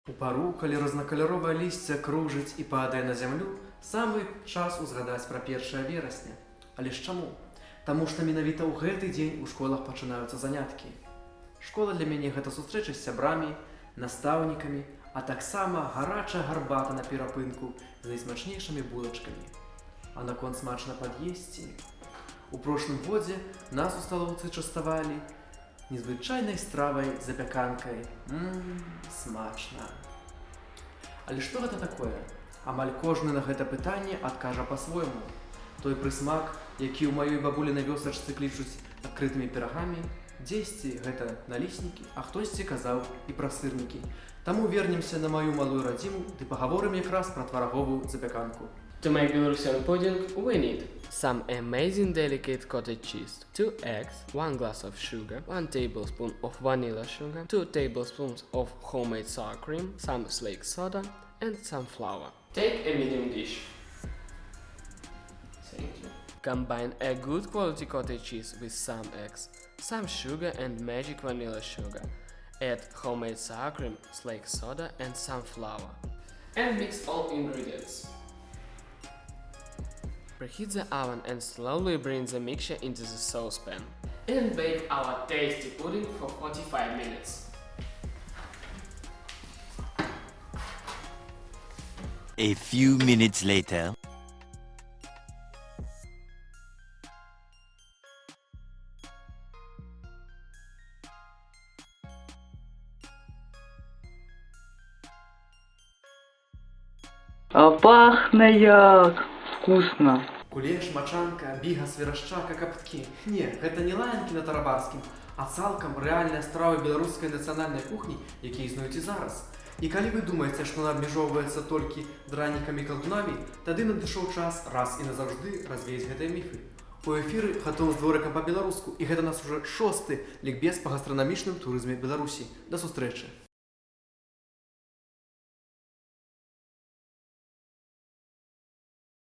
У пару, калі рознакаляровае лісце кружыць і падае на зямлю, самы час узгадаць пра 1 верасня. Але ж чаму? Таму што менавіта ў гэты дзень у школах пачынаюцца заняткі. Школа для мяне гэта сустрэча з сябрамі, настаўнікамі, а таксама гарачая гарбата на перапынку з найсмачнейшымі булачкамі. А наконт смачна пад'есці. У прошлым годзе нас у сталоўцы частавалі незвычайнай стравай запяканкай. Смачна. Але што гэта такое? Амаль кожны на гэта пытанне адкажа па-свойму. Той прысмак, які ў маёй бабулінай вёсачцы клічуць адкрытымі пірагамі, дзесьці гэта наліснікі, а хтосьці казаў і пра сырнікі. Таму вернемся на маю малую радзіму ды пагаворым якраз пра твараговую запяканку. To make Belarusian pudding, we need some amazing delicate cottage cheese, 2 eggs, 1 glass of sugar, 1 tablespoon of vanilla sugar, 2 tablespoons of homemade sour cream, some flake soda and some flour. Take a medium dish. Thank you. Combine a good quality cottage cheese with some eggs, some sugar and magic vanilla sugar. Add homemade sour cream, flake soda and some flour. And mix all ingredients. Preheat the oven and slowly bring the mixture into the saucepan. And bake our tasty pudding for 45 minutes. A few minutes later. А пахне як! Вкусно! Кулеш, мачанка, біга, свірашчака, капткі. Не, гэта не лаянкі на тарабарскім, а цалкам рэальныя стравы беларускай нацыянальнай кухні, якія існуюць і зараз. І калі вы думаеце, што яна абмяжоўваецца толькі дранікамі-калдунамі, тады надышоў час раз і назаўжды развеяць гэтыя міфы. У эфіры «Хатун з дворыкам па-беларуску», і гэта нас ужо 6-ты лікбез па гастранамічным турызме Беларусі. Да сустрэчы!